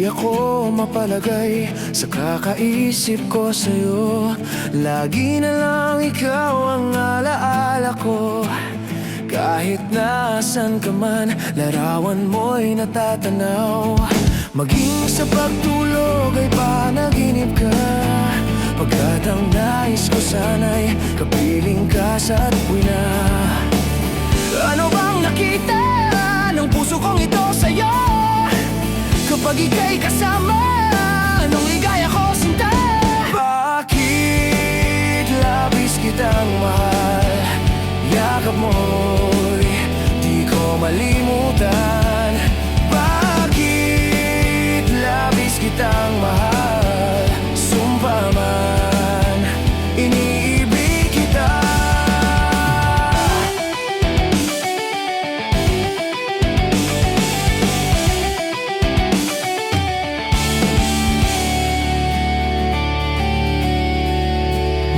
ako mapalagay sa kakaisip ko sa'yo. Lagi na lang ikaw ang alaala ko. Kahit nasan ka man, larawan mo'y natatanaw. Maging sa pagtulog ay panaginip ka, pagkat ang nais ko sana'y kapiling ka sa tuwina. Ano bang nakita ng puso kong ito sa'yo? Kapag ika'y kasama, anong ligaya ko sinta? Bakit labis kitang mahal? Yakap mo'y di ko malimutan. Bakit labis kitang mahal? Sumpa man, iniibig kita.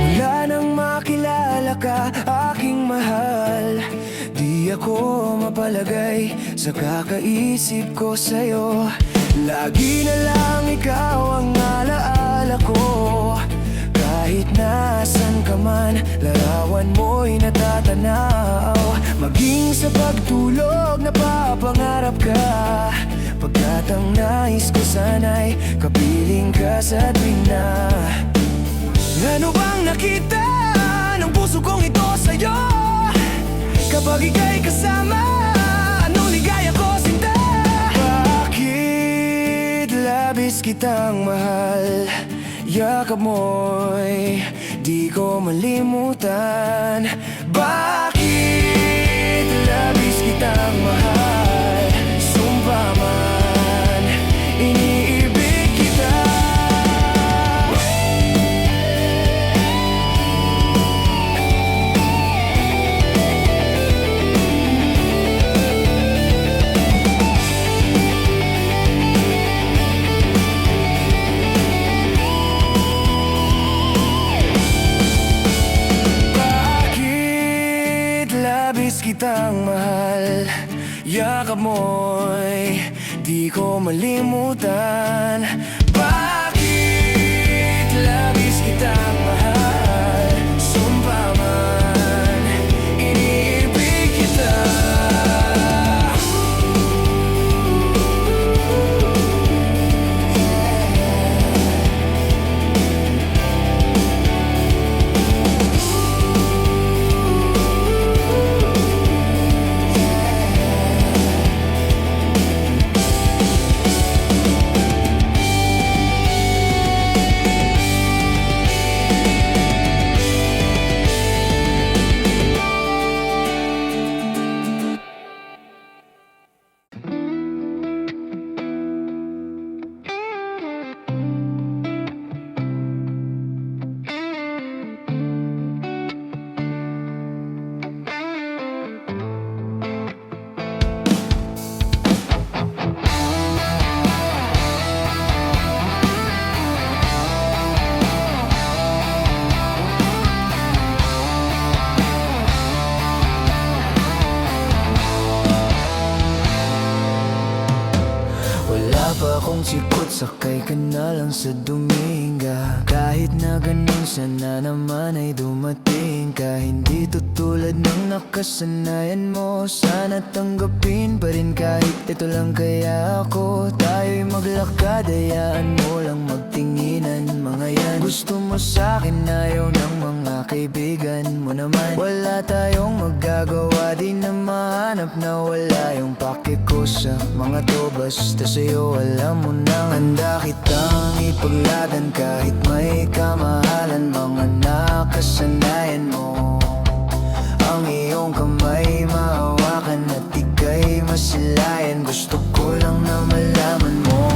Mula nang makilala ka, aking mahal, di ako mapalagay sa kakaisip ko sa'yo. Lagi na lang ikaw ang alaala ko. Kahit nasan ka man, larawan mo'y natatanaw. Maging sa pagtulog, napapangarap ka, pagkat ang nais ko sana'y kapiling ka sa tuwina. Ano bang nakita ng puso kong ito sa'yo? Kapag ika'y kasama, anong ligaya ko sinta? Bakit labis kitang mahal? Yakap mo'y di ko malimutan. Bakit labis kitang mahal? Sumpa man, iniibig kita. Labis kitang mahal, yakap mo'y di ko malimutan. Bakit labis kitang mahal? Sumpa man, iniibig kita. Pa akong sikot, sakay ka na lang sa Dominga. Kahit na ganun, sana naman ay dumating ka. Hindi tutulad ng nakasanayan mo, sana tanggapin pa rin kahit ito lang kaya ako. Tayo'y maglakad, hayaan mo lang magtinginan. Mga yan, gusto mo sa'kin, ayaw ng mga kaibigan mo naman. Wala tayong magagawa, di na mahanap na wala yung pake ko sa mga to. Basta sa'yo alam mo nang handa kitang ipagladan. Kahit may kamahalan, mga nakasanayan mo. Ang iyong kamay mahawakan at ika'y masilayan. Gusto ko lang na malaman mo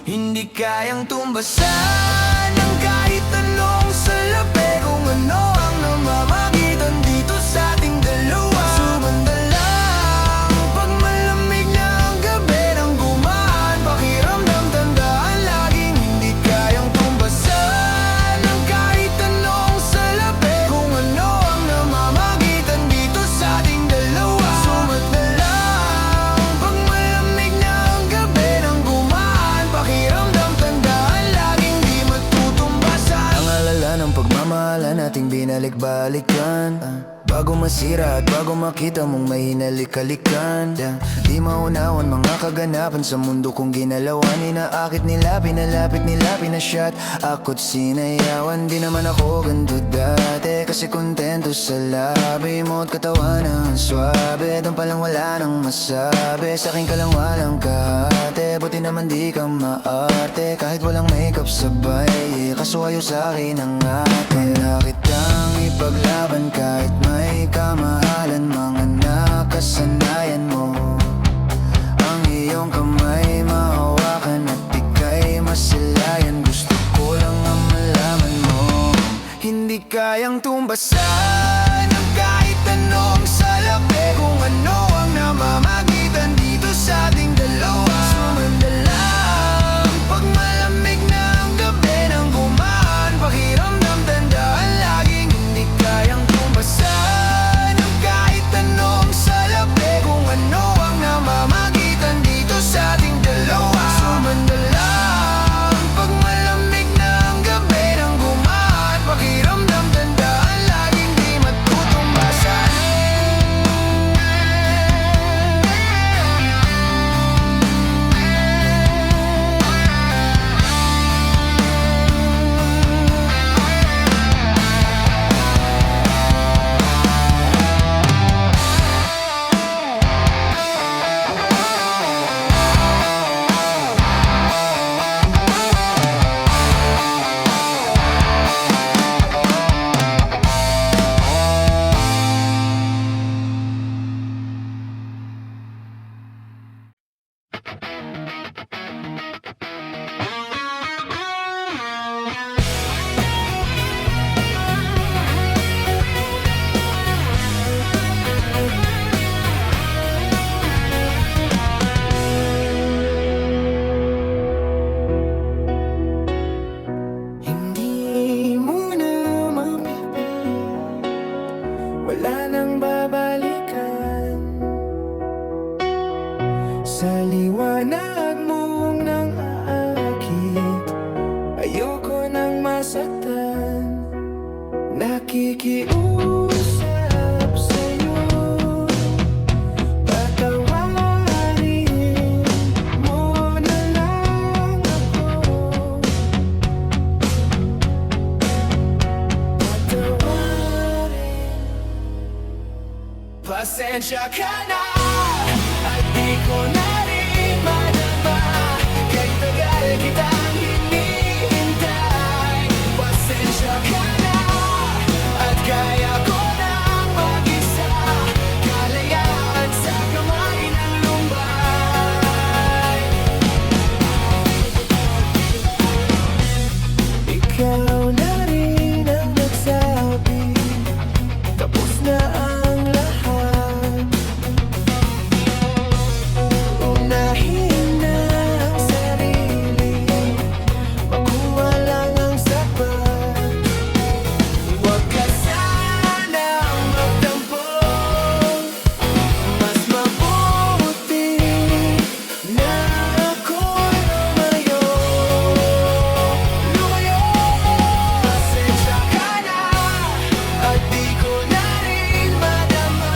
hindi kayang tumbasan ng kahit anong salapi. Kung ano ang namamagitan dito sa ating dalawa. Sumanda lang pag malamig na ang gabi nang gumaan. Pakiramdam, tandaan, laging hindi kayang tumbasan ng kahit anong salapi. Kung ano ang namamagitan dito sa ating dalawa. Sumanda lang pag malamig na ang gabi nang gumaan. Pakiramdam, pagmamahalan nating binalik-balikan, bago masira at bago makita mong may hinalik-halikan, di maunawan mga kaganapan sa mundo kong ginalawan. Inaakit nila, pinalapit nila, pinashot ako't sinayawan. Di naman ako ganito dati, kasi kontento sa labi mo at katawan ang swabe. Doon palang wala nang masabi, sa'kin ka lang walang kahate. Buti naman di ka maarte, kahit walang makeup sabay, kaso ayaw sa'kin ang ate. Wala kitang ipaglaban kahit may kamahalan, mga nakasanayan mo. Ang iyong kamay mahawakan at ika'y masilayan. Gusto ko lang ang malaman mo, hindi kayang tumbasan ng kahit anong salapi. Kung ano ang namamagitan dito sa ating dalawa, sumandalang pag malamig na ang gabi nang gumaan, pakiramdam tandaan laging hindi kayang tumbasan ng kahit anong salapi. Kung ano ang namamagitan dito sa ating dalawa, sumandalang pag malamig na ang gabi nang gumaan, pakiramdam tandaan laging di matutumbasan. Wala nang babalikan sa liwanag mong nang aakit. Ayoko nang masaktan, nakikiusap sa'yo. Patawarin mo na lang ako, patawarin. Pasensya ka na at di ko na rin madama, kahit tagal kitang hinihintay. Pasensya ka na at kaya ko nang mag-isa, kalayaan sa kamay ng lumbay. Ikaw na rin ang nagsabi, tapos na ang lahat. Unahin na ang sarili, makuha lang ang sapat. Huwag ka sanang magtampo, mas mabuti na ako'y lumayo. Lumayo. Pasensya ka na at di ko na rin madama,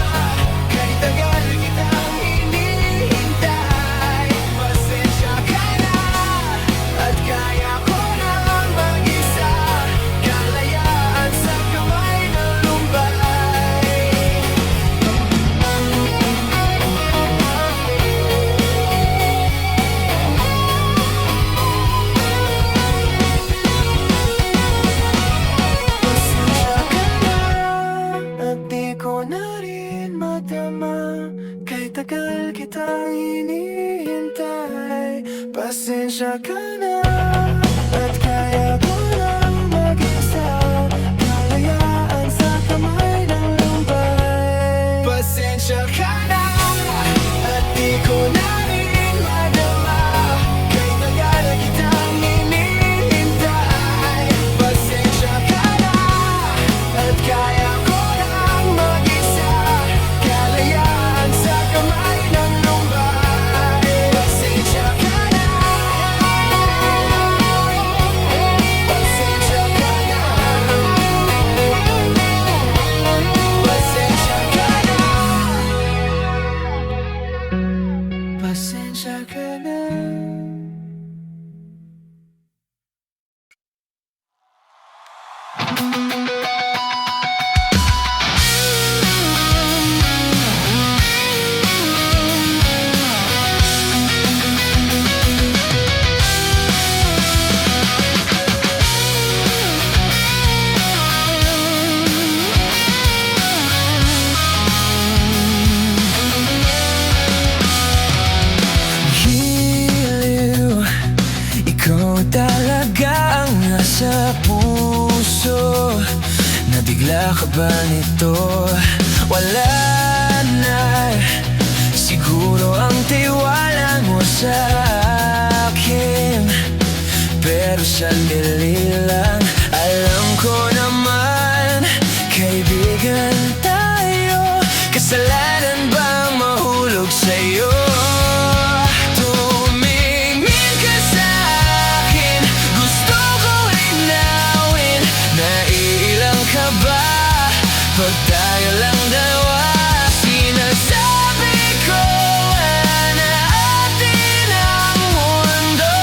kahit tagal kitang hinihintay. Pasensya ka na at kaya ko nang mag-isa, kalayaan sa kamay ng lumbay. Pasensya ka na at di ko na rin madama, kahit tagal kitang hinihintay. Pasensya ka na at kaya ko lang mag-isa, kalayaan sa kamay ng lumbay. Pasensya ka na at di ko na rin madama, kahit tagal kitang hinihintay. Pasensya ka na at kaya ko lang mag-isa, kalayaan sa kamay ng lumbay. Pasensya ka na. Giliw, ikaw talaga ang nasa puso. Nabigla ka ba nito? Wala na siguro ang tiwala mo sa akin, pero sandali lang. Alam ko naman, kaibigan tayo. Kasalanan bang mahulog sa'yo? Tumingin ka sa'kin, gusto ko linawin. Naiilang ka ba pag tayo lang dalawa? Sinasabi ko na atin ang mundo.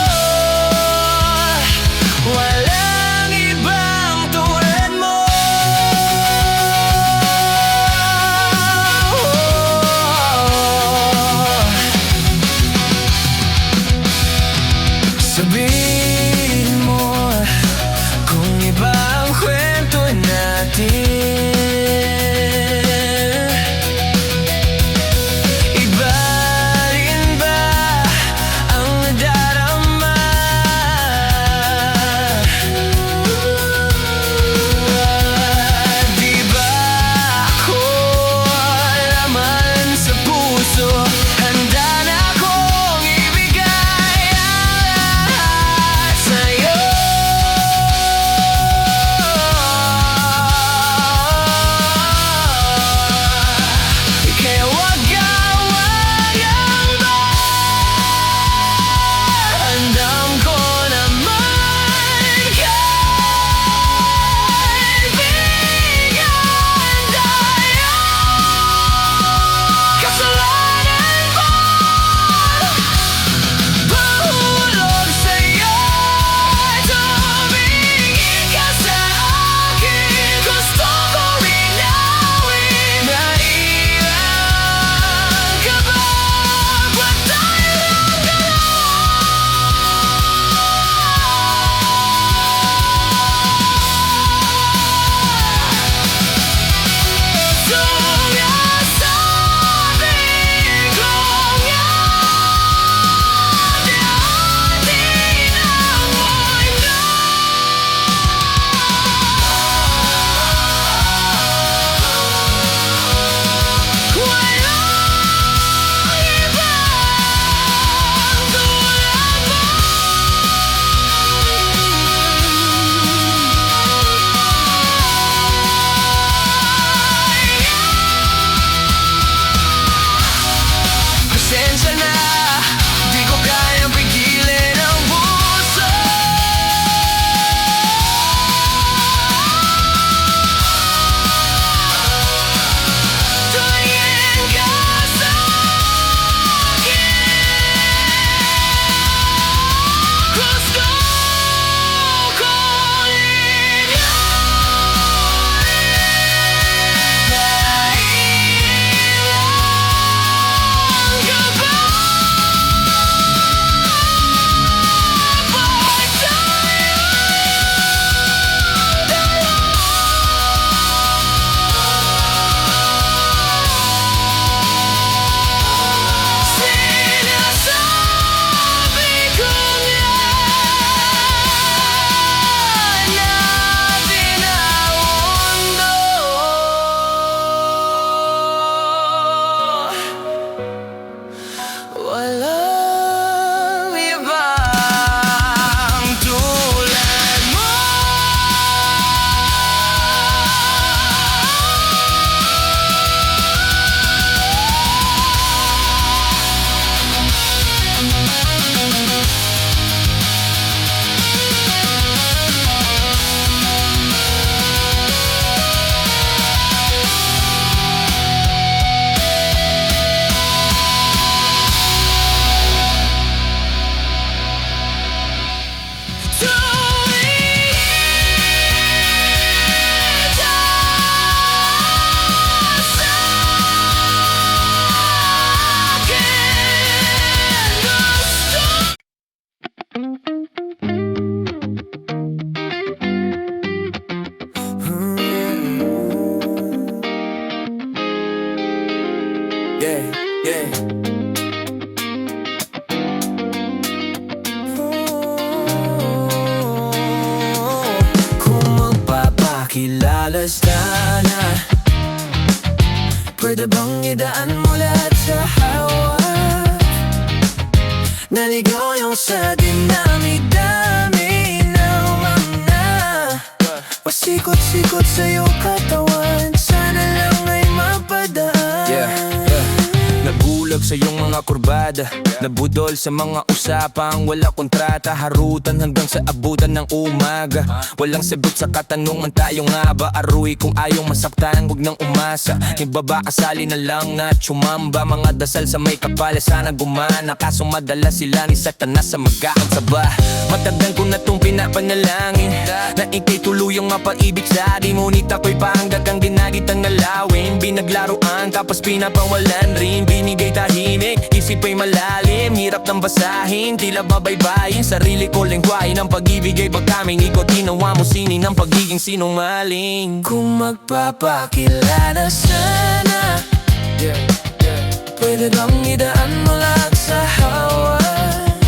Walang ibang tulad mo. Sabihin mo kung iba ang kwento natin. magpapakilala sana. Pwede bang idaan mo lahat sa hawak? Naligaw yung sa dinami-dami ng mga pasikot-sikot sa'yo katawan. Sana lang ay mapadaan. Nagulag sa iyong mga kurbada, nabudol sa mga usapang wala kontrata. Harutan hanggang sa abutan ng umaga. Walang sagot sa katanungan, tayo nga ba aruy? Kung ayaw masaktan, huwag nang umasa. Ibaba kasali na lang na tsumamba. Mga dasal sa may kapala, sana gumana. Kaso madala sila ni Satanas sa magkakasaba. Matagal ko na itong pinapanalangin na ikay tuluyang mapaibig sa akin. Ngunit ako'y pahanggat ang ginagitang nalawin. Binaglaruan tapos pinapawalan rin. Binigay tahimik, isip ay malalim. Hirap nang basahin, tila babaybayin. Sarili ko lengguwahe ng pag-ibig ay pagkaming ikot. Ginawa mo sinin ng pagiging sinungaling. Kung magpapakilala sana, pwede bang idaan mo lahat sa hawak?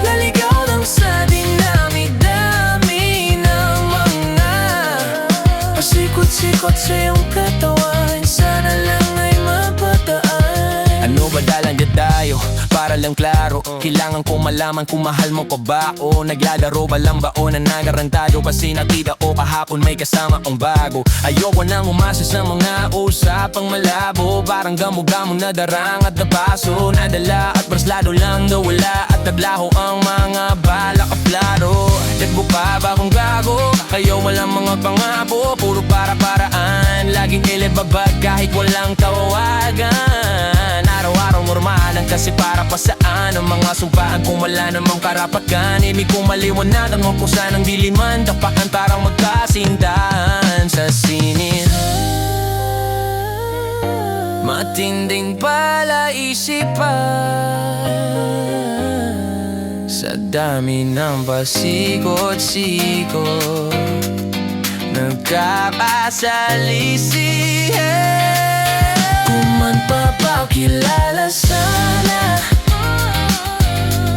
Naligaw lang sa dinami-dami ng mga pasikot-sikot sa iyong katawan. Sana lang ay mapataan. Ano ba dalan dyan tayo? Para lang klaro, kailangan ko malaman kung mahal mo pa ba o naglalaro ba lang ba o nanagarantado. Kasi nakita ko kahapon may kasama kong bago. Ayoko nang umasa sa mga usapang malabo. Parang gamo-gamo na darang at napaso. Nadala at braslado lang nawala at naglaho ang mga balak at plano. Dagbo pa ba kung gago? Kayo walang mga pangako, puro para-paraan. Laging ilibabag kahit walang tawagan. Araw-araw normalan kasi para pa saan ang mga sumpaan kung wala namang karapatan. Ibig kong maliwanagan mo kung saan ang diliman. Tapakan parang magkasintahan sa sinin. Matinding palaisipan sa dami ng pasikot-sikot. Nagkakasalisihan. Kung man papakilala sana,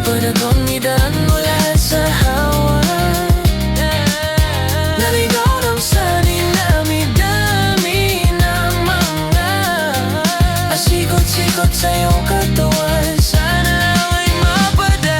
pwede kong idaan mo lahat sa hawak. Naligaw lang sa dinami-dami ng mga pasikot-sikot sa iyong katawan. Sana lang ay mapadaan.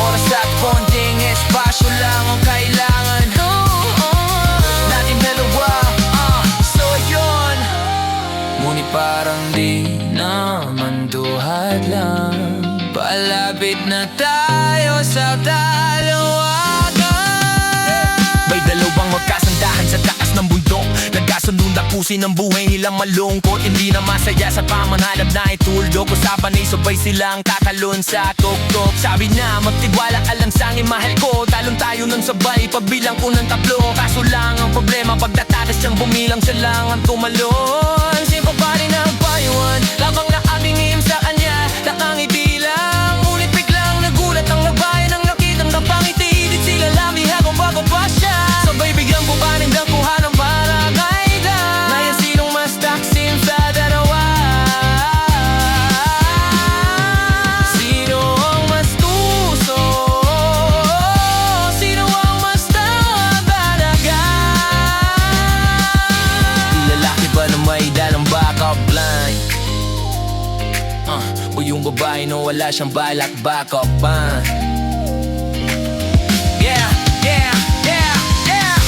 Oras at konting espasyo lang ang kailangan natin dalawa. So yun, ngunit parang di naman duhat lang. Palapit na tayo sa dalawagan. May dalawang magkasandahan sa taas ng bundok. Nagkasunod tapusin ang buhay nilang malungkot. Hindi na masaya sa pamanhalap na ituldok. Usapan ay sabay silang katalon sa tuktok. Sabi na magtiwala ka lang sa akin mahal ko. Talon tayo ng sabay pagbilang ko ng tatlo. Kaso lang ang problema pagtatakas siyang bumilang siya lang ang tumalon. Simple pa rin ang payuan, labang nakatingin sa kanya. Nakangiti lang, ngunit biglang nagulat ang nagbayan. Ang nakitang napangiti, di sila lamihan kung bago pa siya. Sabay biglang bubanin ang kuha ng paragayda. Ngayon sinong mas taksim sa dalawa? Sino ang mas tuso? Sino ang mas talaga? Lalaki ba na may dalang backup line? O yung babae no wala siyang balak backup pa? Yeah, yeah, yeah, yeah.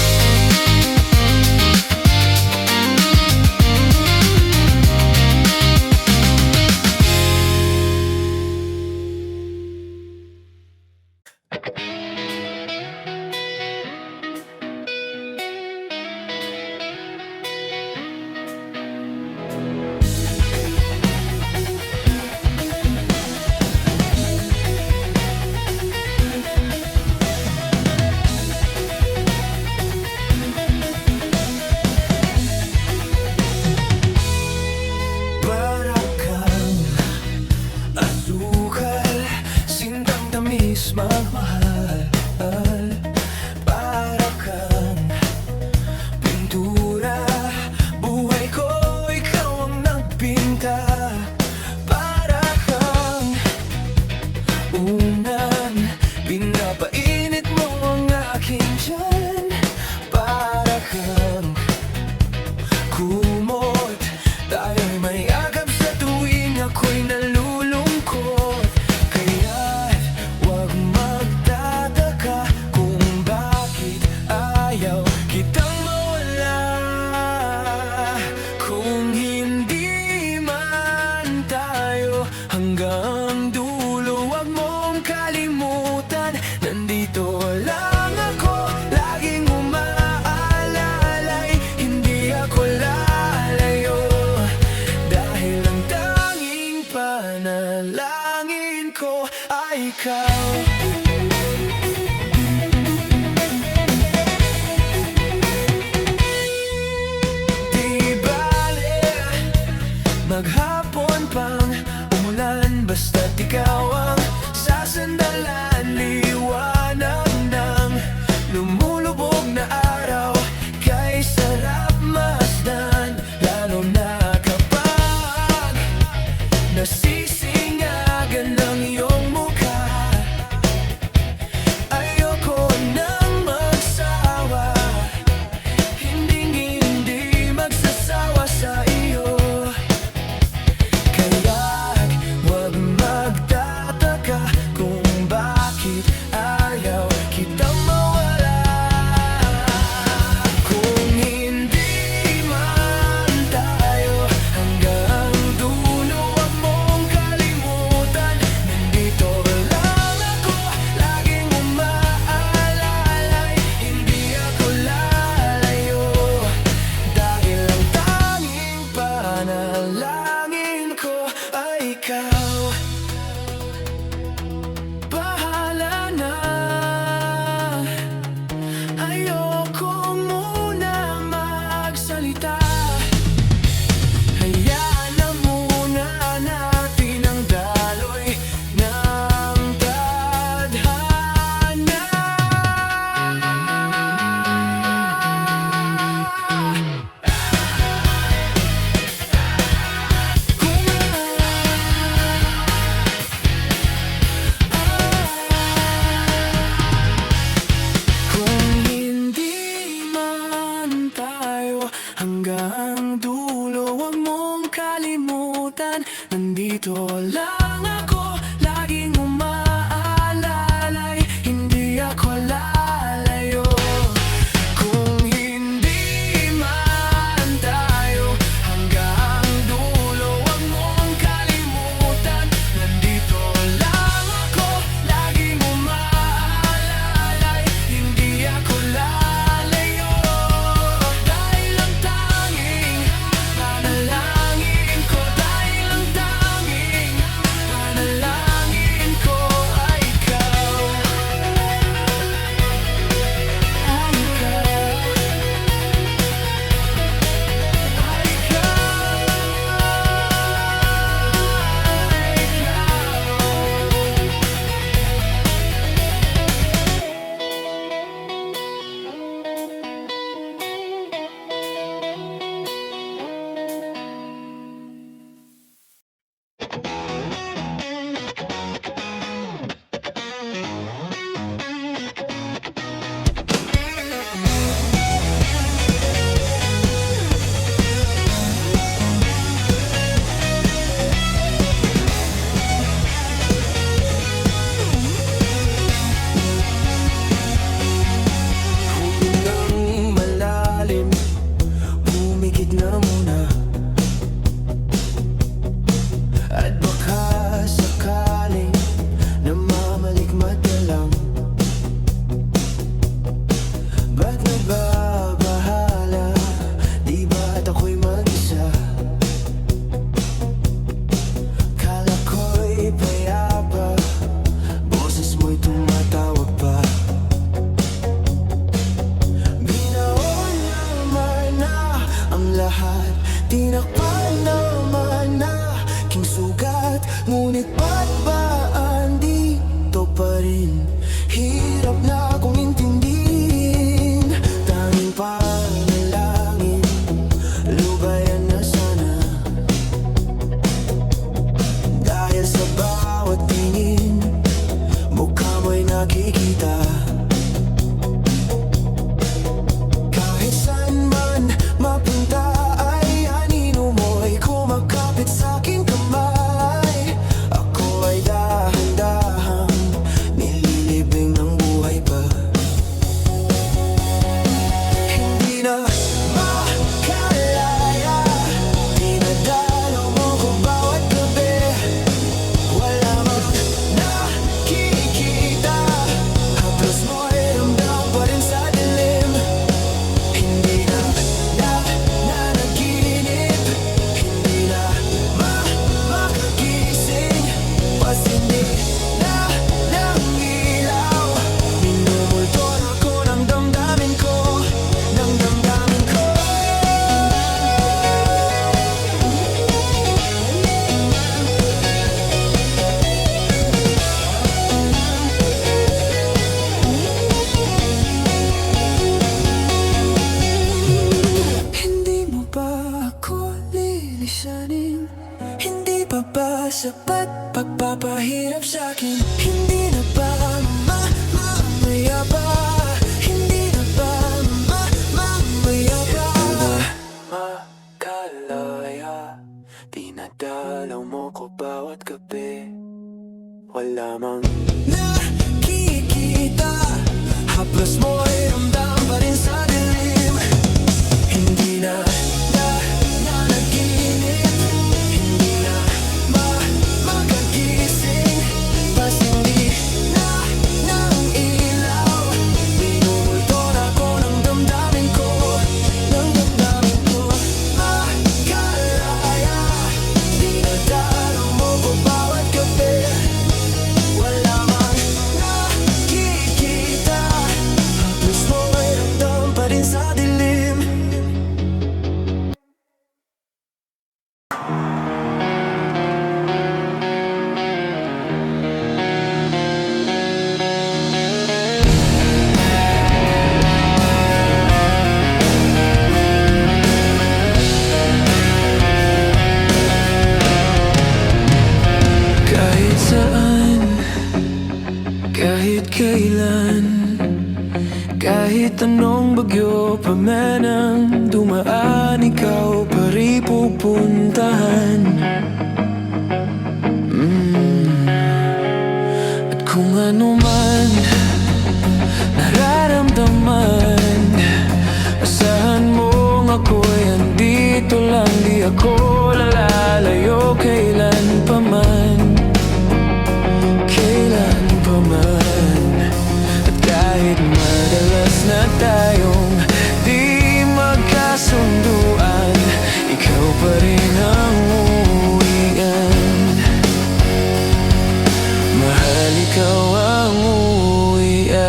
ikaw. Di bale maghapon pang umulan, basta't ikaw ang sasandalan. Liwanag ng lumulubog na araw, kay sarap masdan, lalo na kapag nasisingagan ng iyong mukha. Ayoko nang magsawa, hindi magsasawa sa iyo. Kaya't huwag magtataka kung bakit ayaw kitang mawala. Kung hindi man tayo hanggang dulo, huwag mong kalimutan, nandito lang ako, laging umaalalay. Hindi ako lalayo, dahil ang tanging panalangin ko ay ikaw. Bahala na, ayoko muna magsalita. Hayaan na muna natin ang daloy ng tadhana. Kung hindi man tayo hanggang dulo, huwag mong kalimutan, nandito lang ako, laging umaalalay. Hindi ako lalayo. Kung hindi man tayo hanggang dulo, huwag mong kalimutan, nandito lang ako, laging umaalalay. Hindi ako lalayo, dahil ang tanging panalangin ko, dahil ang tanging panalangin lisanin. Hindi pa ba sapat pagpapahirap sa'kin? Hindi na ba mamaya pa? Hindi na ba mamaya pa? Makalaya, dinadalaw mo ko bawat gabi. Wala mang nakikita, haplos mo ay ramdam pa rin sa dilim. Hindi na nanaginip, hindi na makagising. Pasindi na ng ilaw, binubulton ako ng damdamin ko, ng damdamin ko. Makalaya, dinadalaw mo ko bawat gabi. Wala mang nakikita, haplos mo ay ramdam pa rin sa dilim. Kahit saan, kahit kailan, kahit anong bagyo pa man ang dumaan, ikaw pa rin pupuntahan. At kung ano man nararamdaman, asahan mong ako'y andito lang. Di ako lalalayo kailan pa man, kailan pa man. At kahit madalas na tayong di magkasunduan, ikaw pa rin ang uwian. Mahal, ikaw ang uwian.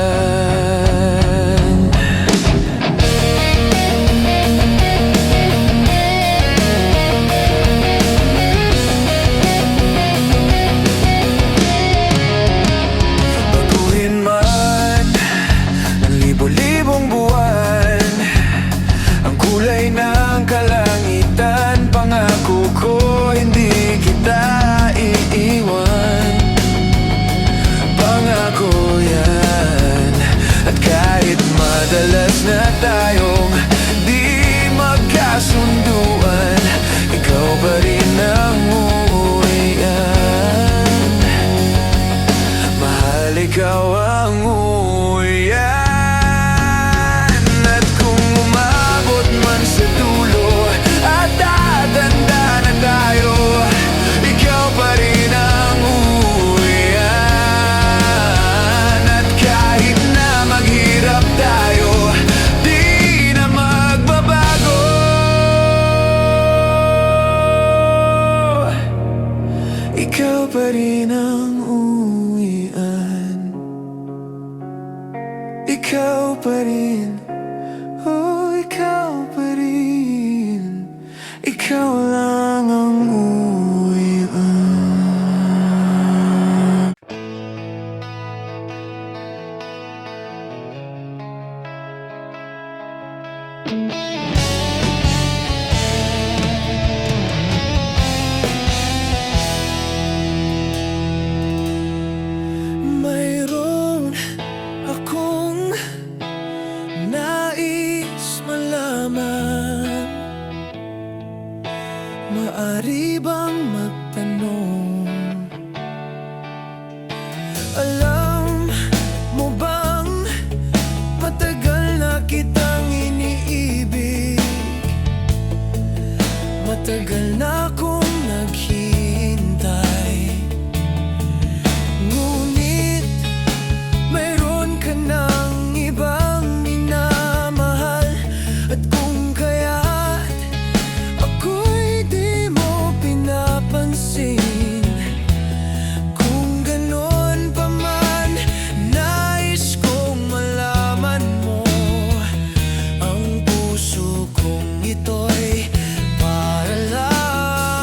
Baguhin man ng libo-libong buwan ang kulay ng kalangitan, pangako ko hindi kita iiwan. Pangako yan. At kahit madalas na tayong di magkasunduan, ikaw pa rin ang uwian. Mahal, ikaw ang uwian. At kung umabot man sa dulo at tatanda na tayo, ikaw pa rin ang uwian. At kahit na maghirap tayo, di na magbabago. Ikaw pa rin ang uwian. Ikaw pa rin, oh, ikaw pa rin. Ikaw lang ang uwian. Mayroon akong nais malaman. Maari bang magtanong? Alam mo bang matagal na kitang iniibig? Matagal na akong naghihintay. Ngunit mayroon ka ng ibang minamahal. At kung kaya't ako'y di mo pinapansin, kung ganon pa man, nais kong malaman mo ang puso kong ito'y para lang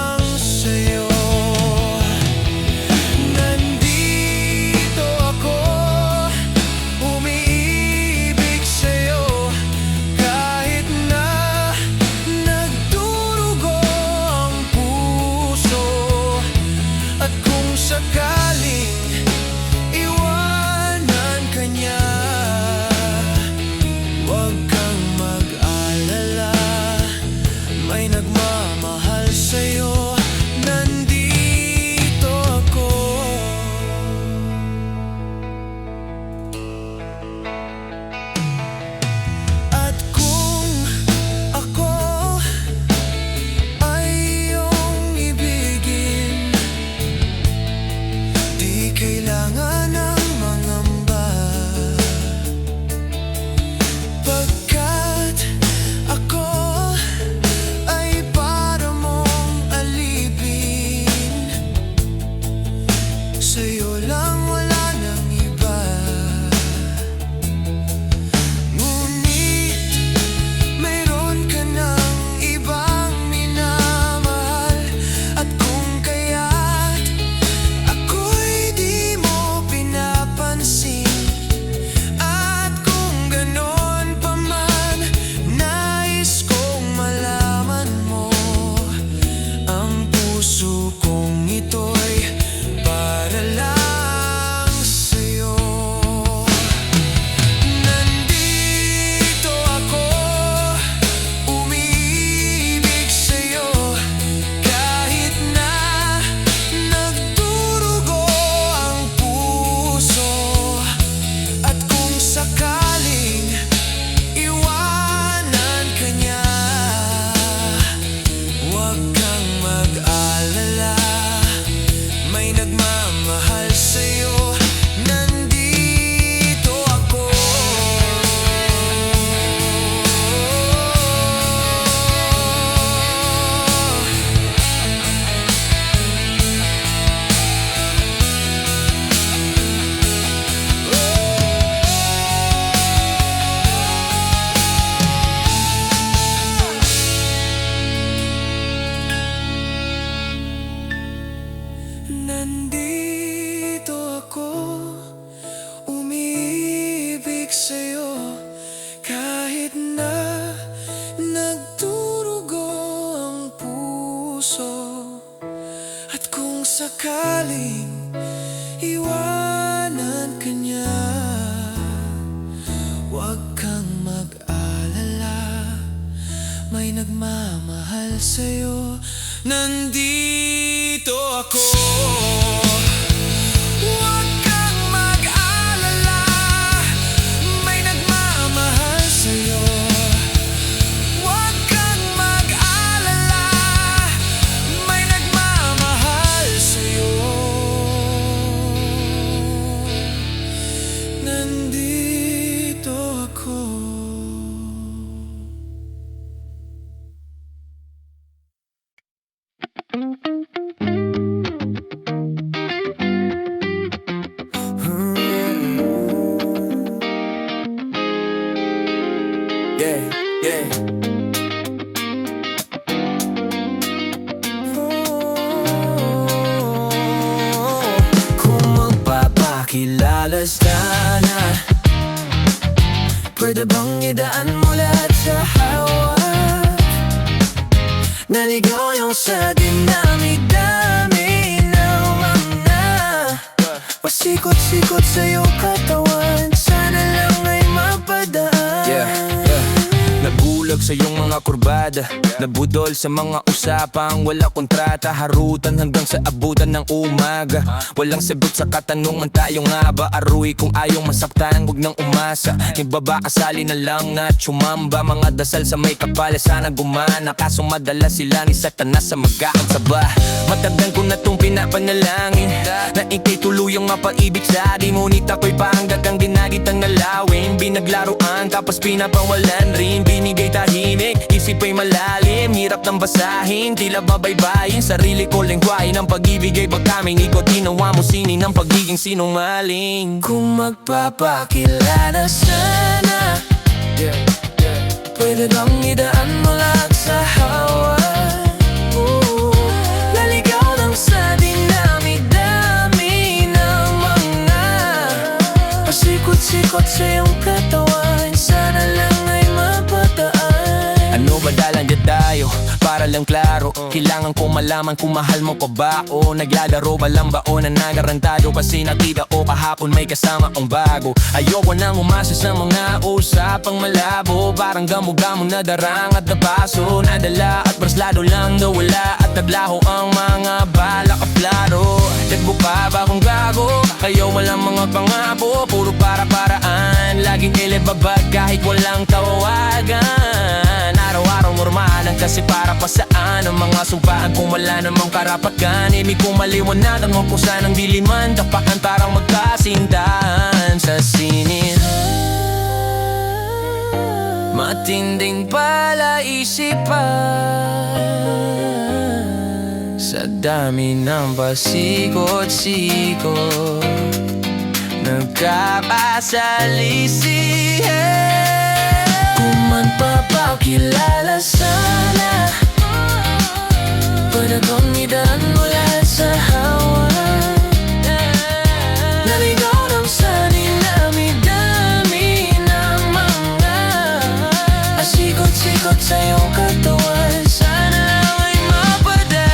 Huwag kang mag-alala, may nagmamahal sa'yo. Nandito ako. Nandito ako, umiibig sa'yo, kahit na nagdurugo ang puso. At kung sakaling iwanan ka niya, huwag kang mag-alala, may nagmamahal sa'yo. Nandito ako. Huwag kang mag-alala, may nagmamahal sa'yo. Huwag kang mag-alala, may nagmamahal sa'yo. Nandito ako. Yeah, yeah. Kung magpapakilala sana, pwede bang idaan mo lahat sa hawak? Naligaw yung sa dinami-dami ng mga pasikot-sikot sa iyong katawan. Sana lang ay mapadaan. Nagulag sa iyong mga kurbada, nabudol sa mga usapang wala kontrata. Harutan hanggang sa abutan ng umaga, walang sagot sa katanungan, tayo nga ba aruy? Kung ayaw masaktan, huwag nang umasa. Ibaba asali na lang na tsumamba. Mga dasal sa may kapala, sana gumana. Kaso madala sila ni Satanas sa magkakasaba. Matagal ko na tong pinapanalangin na ikay tuluyang mapaibig sa di. Ngunit ako'y panggagang dinagitang nalawin. Binaglaruan tapos pinapawalan rin. Binigay tahimik, isip ay malalim. Hirap ng basahin, tila babaybayin. Sarili ko lengguwahe ng pag-ibig ay pagkaming ikot. Ginawa mo sini ng pagiging sinungaling. Kung magpapakilala sana, pwede bang idaan mo lahat sa hawak? Laligaw lang sa dinami-dami ng mga pasikot-sikot sa iyong katawan. Sana lang ay mapataan. Ano ba dalanggit tayo? Para lang klaro, kailangan ko malaman kung mahal mo pa ba o naglalaro ba lang ba o nanagarantado? Kasi nakita o kahapon may kasama kong bago. Ayoko nang umasa sa mga usapang malabo. Parang gamo-gamo na darang at nabaso. Nadala at braslado lang daw wala at naglaho ang mga balakaplaro. Dagbo pa ba kung gago? Kayo walang mga pangako, puro para-paraan. Laging ilibabag kahit walang tawagan. Araw-araw normalan kasi para pa saan ang mga sumpaan kung wala namang karapatan. Ibig kong maliwanagan mo kung saan ang diliman. Tapakan parang magkasintahan sa sinin. Matinding palaisipan sa dami ng pasikot-sikot, nagkapasalisihan. Kung magpapakilala sana, pwede bang idaan mo lahat sa hawak? Naligaw lang sa dinami-dami ng mga pasikot-sikot sa iyong katawan. Sana lang ay mapadaan.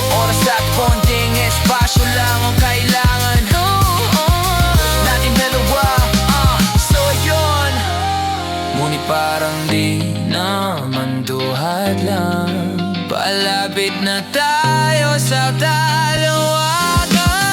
Oras at konting espasyo lang ang kailangan natin dalawa. So yun, ngunit parang di naman duhat lang. Palapit na tayo sa dalawagan.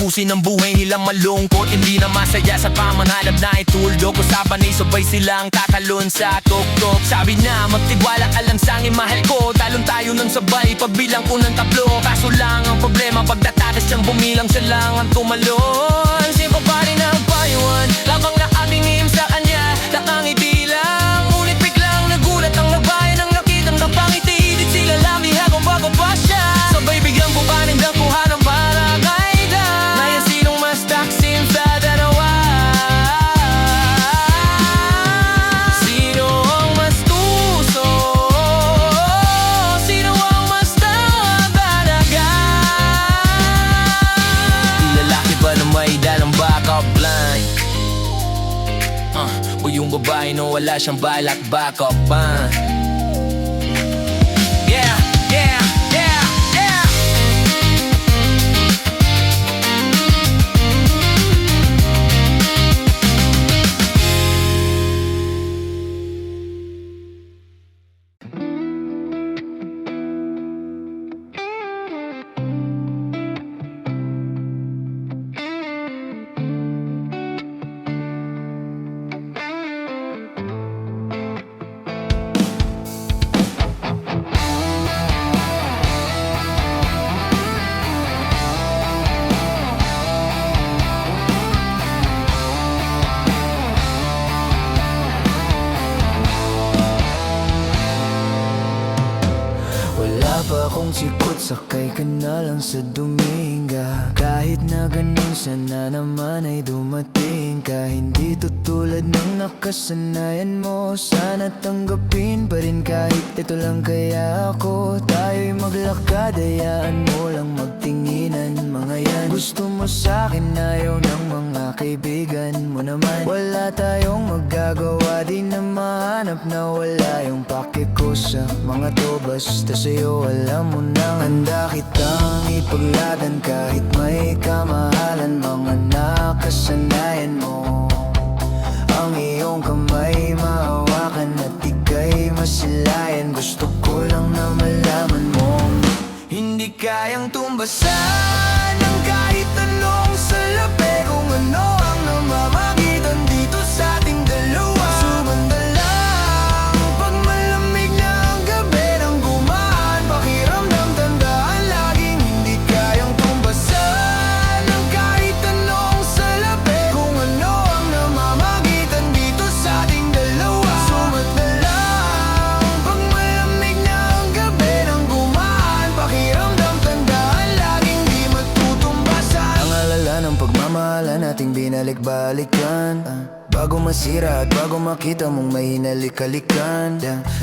tapusin ang buhay nilang malungkot. Hindi na masaya sa pamanhanap na ituldo ko sa panay, sabay silang tatalon sa tuktok. Sabi na magtiwala ka lang sa aking mahal ko, talon tayo ng sabay pagbilang ko ng tatlo. Kaso lang ang problema pagdatakas siyang bumilang, siya lang ang tumalon. Simple pa rin ang payuhan, labang na aking hihim sa kanya, nakangiti lang. Ngunit biglang nagulat ang nagbayan ng nakitang napangiti. Di sila lamihan kung bago pa siya, sabay biglang bumanin ng kuha ng barangay da. Ngayon sinong mas taksim sa dalawa? Sino ang mas tuso? Sino ang mas talaga? Di lalaki ba na may dalang backup line? O yung babae na wala siyang balak backup pa? Yeah, yeah, yeah, yeah. Wala pa akong sikot, sakay ka na lang sa Dominga. Kahit na ganun sana naman ay dumating ka. Hindi tutulad ng nakasanayan mo, sana tanggapin pa rin kahit ito lang kaya ako. Tayo'y maglakad, hayaan mo lang magtinginan. Mga yan gusto mo sa'kin, ayaw ng mga kaibigan mo naman. Wala tayong magagawa, di na mahanap na wala yung pake ko sa mga to. Basta sa'yo alam mo nang handa kitang ipagladan kahit may kamahalan. Mga nakasanayan mo, ang iyong kamay mahawakan at ika'y masilayan. Gusto ko lang na malaman mo hindi kayang tumbasan ng kahit anong salapi. Kung ano ang namamagitan dito sa ating dalawa, sumanda lang pag malamig na ang gabi nang gumaan. Pakiramdam tandaan laging hindi kayang tumbasan ng kahit anong salapi. Kung ano ang namamagitan dito sa ating dalawa, sumanda lang pag malamig na ang gabi nang gumaan. Pakiramdam tandaan laging di matutumbasan. Ang alala ng pagmamahalan nating binalik-balikan, bago masira at bago makita mong may hinalik-halikan.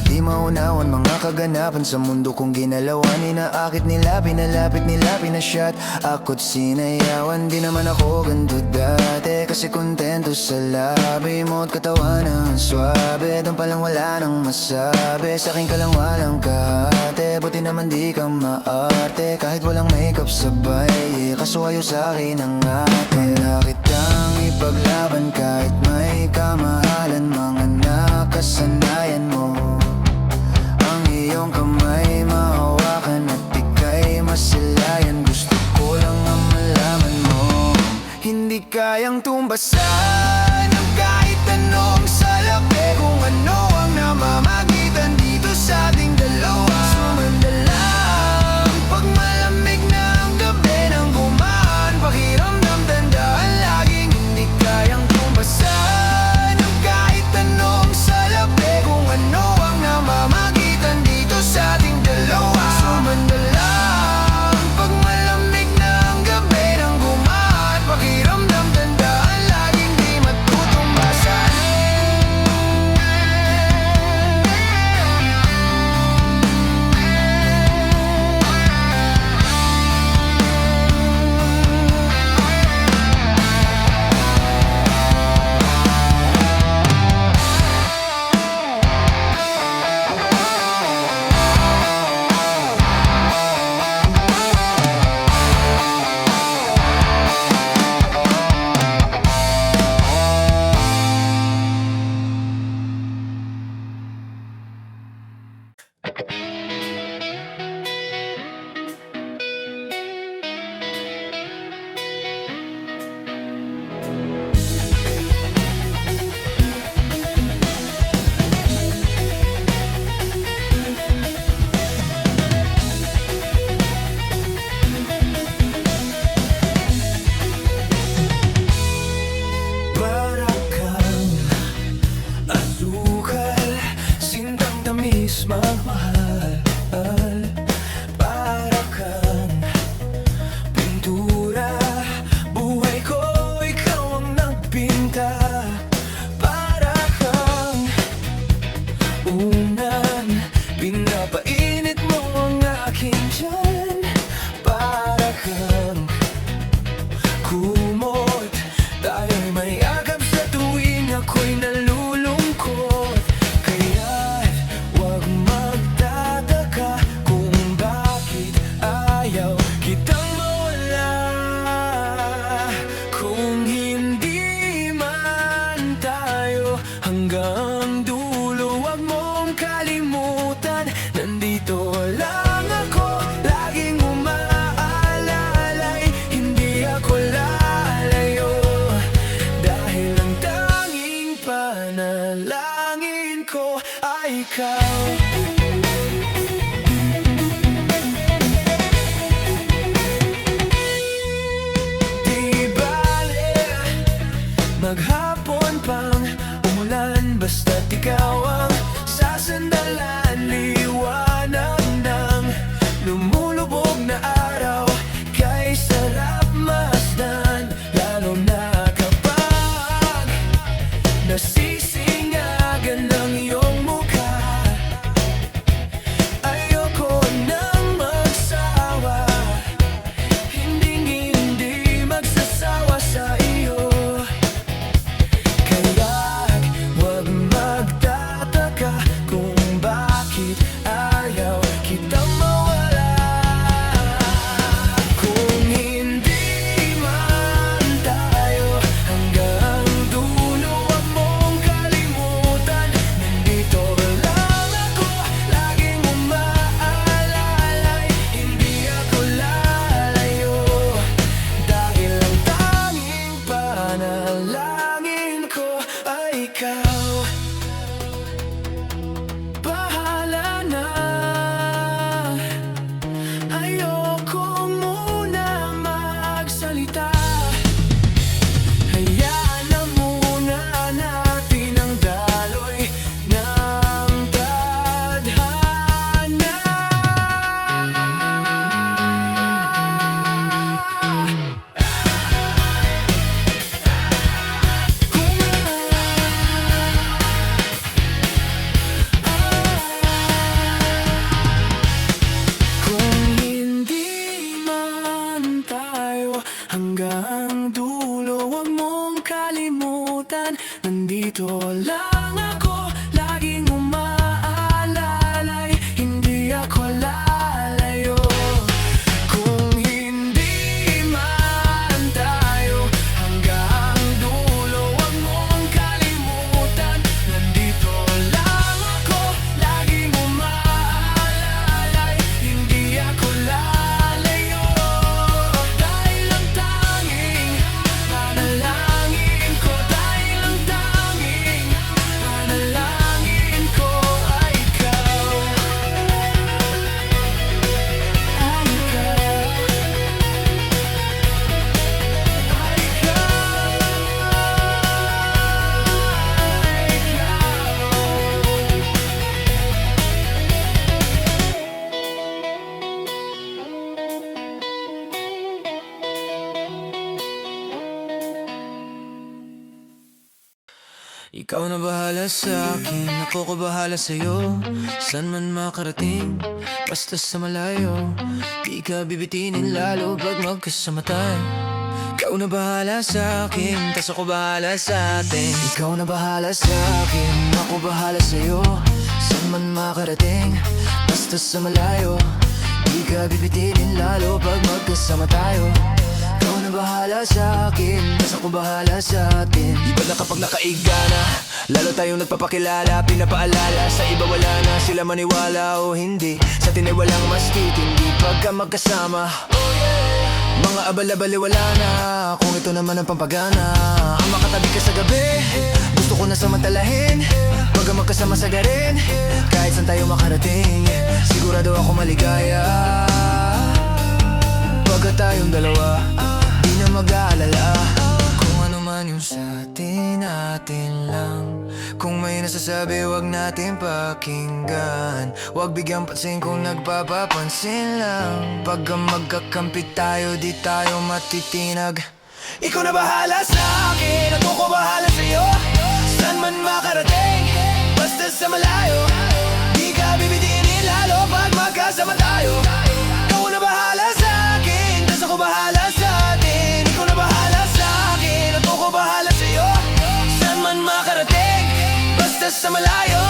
Di maunawan mga kaganapan sa mundo kong ginalawan. Inaakit nila, pinalapit nila, pinasyat ako't sinayawan. Di naman ako ganito dati, kasi kontento sa labi mo at katawan ang swabe. Doon palang wala nang masabi, sa'kin ka lang walang kahate. Buti naman di ka maarte, kahit walang makeup sabay. Kaso ayaw sa'kin ang ate. Wala kitang ipaglaban kahit may kamahalan. Mga nakasanayan mo, ang iyong kamay mahawakan at ika'y masilayan. Gusto ko lang ang malaman mo hindi kayang tumbasan ng kahit anong salapi. Kung ano ang namamagitan dito sa ating dalawa, sumanda lang pag malamig na ang gabi nang gumaan. Pakiramdam tandaan laging hindi kayang tumbasan ng kahit anong salapi. Kung ano ang namamagitan dito sa ating dalawa, lumulubog na araw kay sarap masdan, lalo na kapag nasisingagan ng iyong mukha. Ayoko nang magsawa, hindi magsasawa sa iyo. Kaya't huwag magtataka kung bakit ayaw kitang mawala. Kung hindi man tayo hanggang dulo, huwag mong kalimutan, nandito lang ako, laging umaalalay. Hindi ako lalayo, dahil ang tanging panalangin ko ay ikaw. Bahala na, ayoko muna magsalita. Hayaan na muna natin ang daloy ng tadhana. Kung hindi man tayo hanggang dulo, huwag mong kalimutan, nandito lang ako, laging umaalalay. Hindi ako lalayo. Kung hindi man tayo hanggang dulo, huwag mong kalimutan, nandito lang ako, laging umaalalay. Hindi ako lalayo, dahil ang tanging panalangin ko, dahil ang tanging panalangin ko ay ikaw. Ay ikaw. Ay ikaw na bahala sa akin, ako ko bahala sa'yo. San man makarating, basta sa malayo, di ka bibitinin lalo pag magkasama tayo. Ikaw na bahala sa akin, tas ako bahala sa atin. Ikaw na bahala sa akin, ako bahala sa'yo. San man makarating, basta sa malayo, di ka bibitinin lalo pag magkasama tayo. Ikaw na bahala sa akin, tas ako bahala sa atin. Iba na kapag nakaiga na, lalo tayong nagpapakilala, pinapaalala. Sa iba wala na, sila maniwala o hindi. Sa atin ay walang mas titindi pagka magkasama. Mga abal-abali wala na, kung ito naman ang pampagana. Ang makatabi ka sa gabi, gusto ko na samantalahin. Pagka magkasama sa garin, kahit saan tayo makarating, sigurado ako maligaya. Pagka tayong dalawa, di na mag-aalala. Kung ano man yung sa atin, atin lang. Kung may nasasabi, wag natin pakinggan. Wag bigyang pansin kung nagpapapansin lang. Pagka magkakampi tayo, di tayo matitinag. Ikaw na bahala sa akin, ako ko bahala sa'yo. Saan man makarating, basta sa malayo, di ka bibitinin lalo pag magkasama tayo. Ikaw na bahala sa akin, tas ako bahala sa atin. Ikaw na bahala sa akin, ako ko bahala sa'yo. Saan man makarating, basta sa malayo,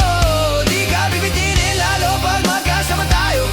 di ka bibitinin lalo pag magkasama tayo.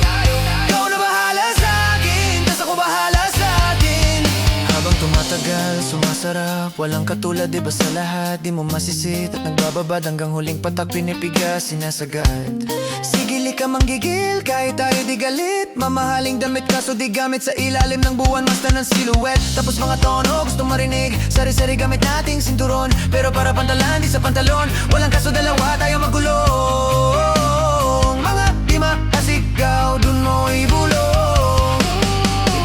Ikaw na bahala sa akin, tas ako bahala sa atin. Habang tumatagal, sumasarap, walang katulad iba sa lahat. Di mo masisit at nagbababad, hanggang huling patak pinipiga, sinasagad. Sigili ka manggigil, kahit tayo di galit. Mamahaling damit kaso di gamit sa ilalim ng buwan, basta ng silhouette. Tapos mga tono, gusto marinig, sari-sari gamit nating sinturon. Pero para pantalan, di sa pantalon, walang kaso dalawa tayo magulong. Mga di makasigaw, dun mo ibulong.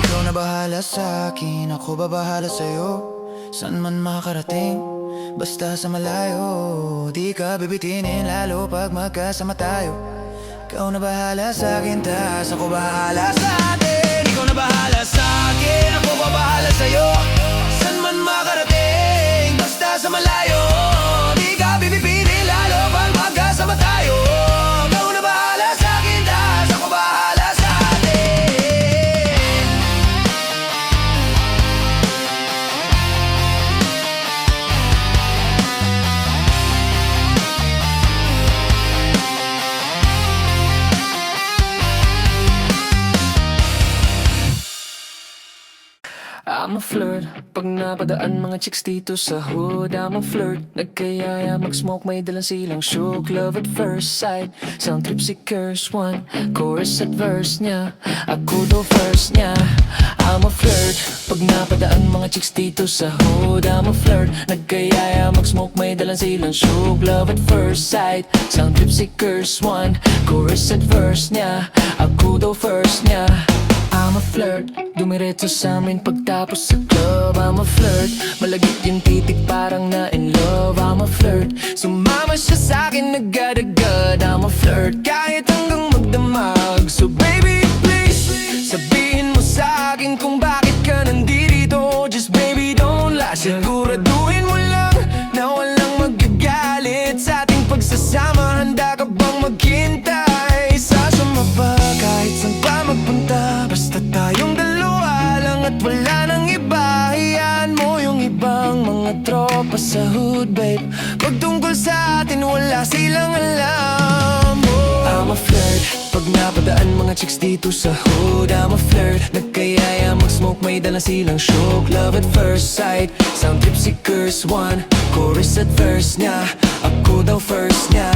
Ikaw na bahala sa akin, ako babahala sa'yo. Saan man makarating, basta sa malayo, di ka bibitinin lalo pag magkasama tayo. Ikaw na bahala sa akin, tas ako bahala sa atin. I'm a flirt. Pag napadaan mga chicks dito sa hood, I'm a flirt. Nagkayaya mag-smoke, may dalang silang shook. Love at first sight, sound trip si curse one. Chorus at verse niya, ako daw first niya. I'm a flirt. Pag napadaan mga chicks dito sa hood, I'm a flirt. Nagkayaya mag-smoke, may dalang silang shook. Love at first sight, sound trip si curse one. Chorus at verse niya, ako daw first niya. I'm a flirt, dumiretso sa amin pagtapos sa club. I'm a flirt, malagit yung titik parang na in love. I'm a flirt, sumama siya sa'kin agad-agad. I'm a flirt, kahit hanggang magdamag. So baby please, sabihin mo sa'kin kung bakit ka nandito. Just baby don't lie, siguraduhin mo lang na walang magagalit sa ating pagsasama. Handa ka bang maghintay? Sasama ba kahit saan pa magpunta? Basta tayong dalawa lang at wala nang iba. Hayaan mo yung ibang mga tropa sa hood, babe. Pag tungkol sa atin wala silang alam. I'm a flirt. Pag napadaan mga chicks dito sa hood, I'm a flirt. Nagkayaya mag-smoke, may dala silang shook. Love at first sight, sound trip si curse one. Chorus at verse niya, ako daw first niya.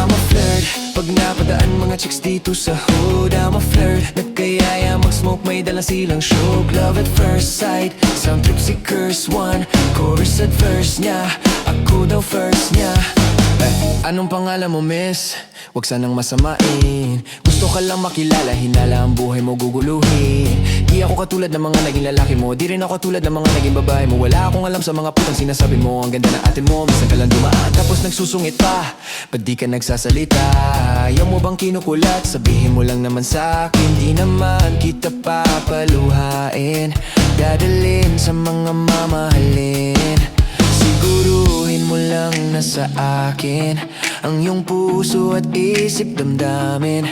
I'm a flirt. Pag napadaan mga chicks dito sa hood, I'm a flirt. Nagkayaya mag-smoke, may dala silang shook. Love at first sight, sound trip si curse one. Chorus at verse niya, ako daw first niya. Anong pangalan mo, miss? Huwag sanang masamain. Gusto ka lang makilala, hinala ang buhay mo guguluhin. Di ako katulad ng mga naging lalaki mo, di rin ako katulad ng mga naging babae mo. Wala akong alam sa mga putang sinasabi mo. Ang ganda na ate mo, minsan ka lang dumaan tapos nagsusungit pa. Ba't di ka nagsasalita? Ayaw mo bang kinukulat? Sabihin mo lang naman sa'kin, di naman kita papaluhain. Dadalhin sa mga mamahalin. Siguruhin mo lang na sa akin ang iyong puso at isip damdamin.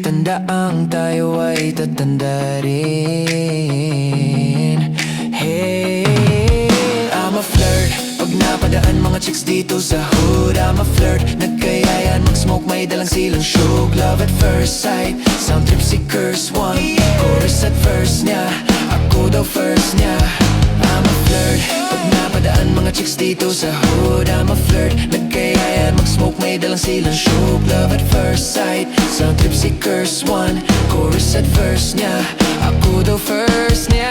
Tandaang tayo ay tatanda rin. Hey, I'm a flirt. Pag napadaan mga chicks dito sa hood, I'm a flirt. Nagkayayan mag-smoke, may dalang silang shook. Love at first sight, sound trip si curse one. Chorus at verse niya, ako daw first niya. I'm a flirt. Pag napadaan mga chicks dito sa hood, I'm a flirt. Nagkayayan mag-smoke, may dalang silang shook. Love at first sight, sound trip si curse one. Chorus at verse niya, ako daw first niya.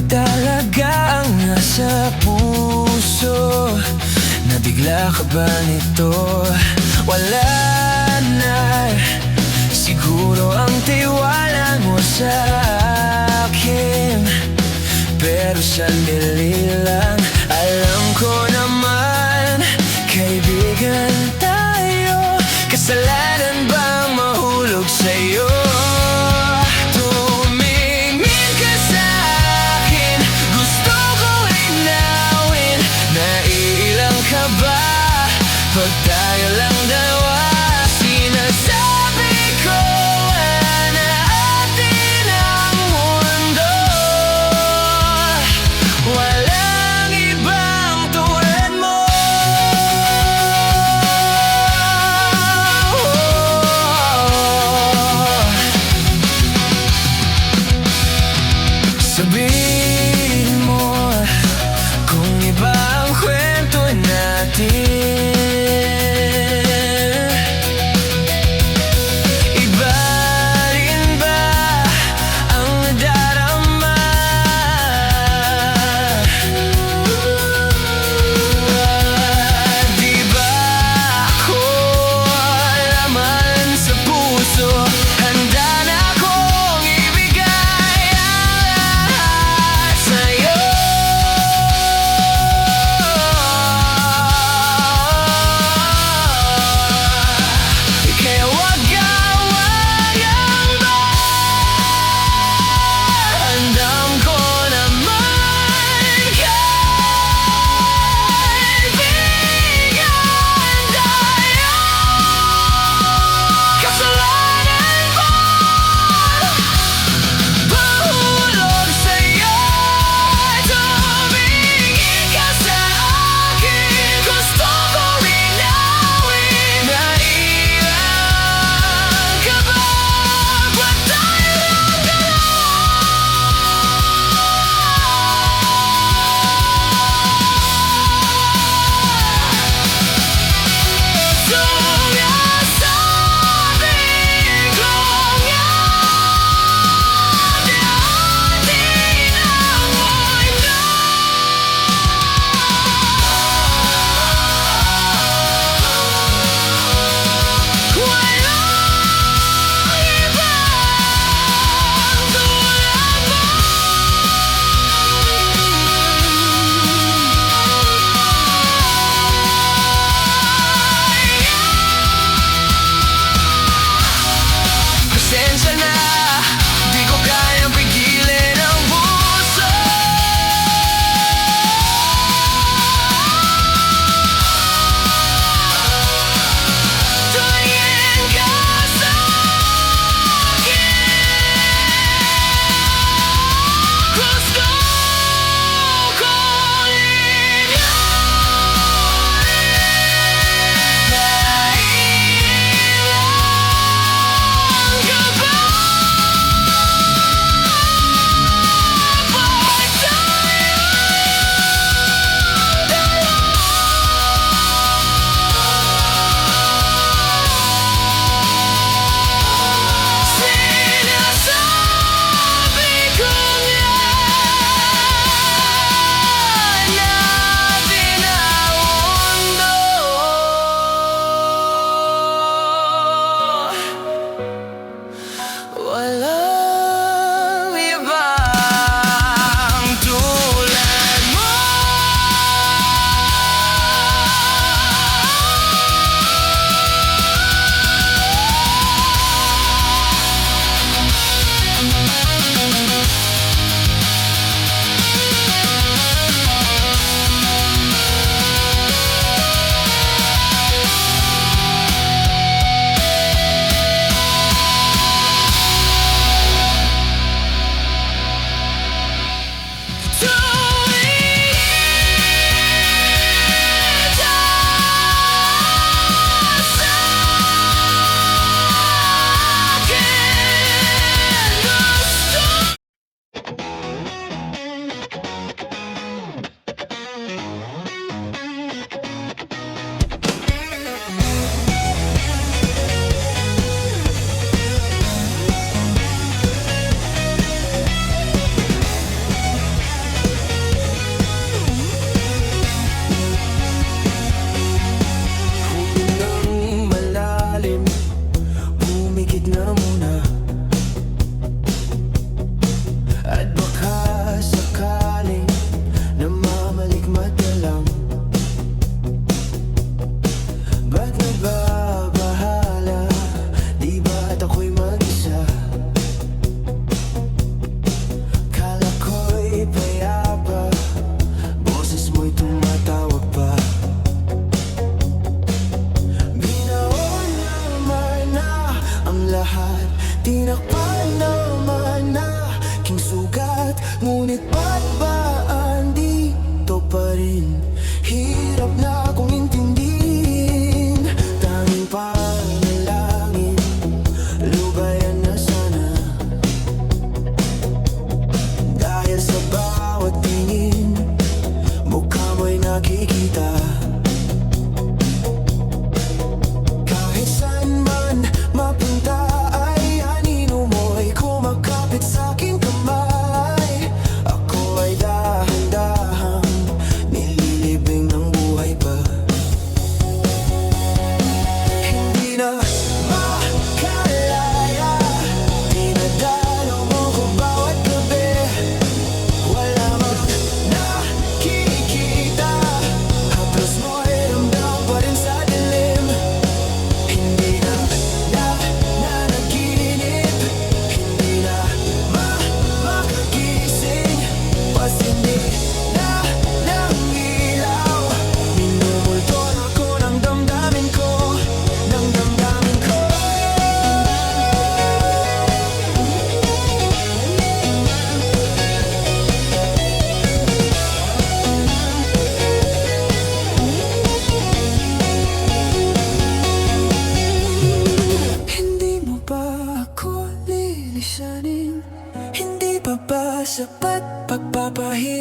Talaga ang nasa puso. Nabigla ka ba nito? Wala na siguro ang tiwala mo sa akin. Pero sandali lang, alam ko naman kaibigan tayo. Kasalanan bang mahulog sa'yo? Pag tayo lang dalawa, sinasabi ko na atin ang mundo. Walang ibang tulad mo.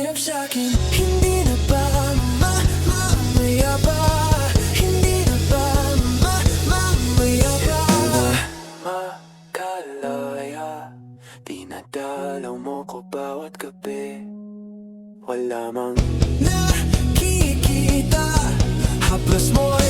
hirap sa'kin. Hindi na ba mamaya pa? Hindi na ba mamaya pa? Makalaya, dinadalaw mo ko bawat gabi. Wala mang nakikita, haplos mo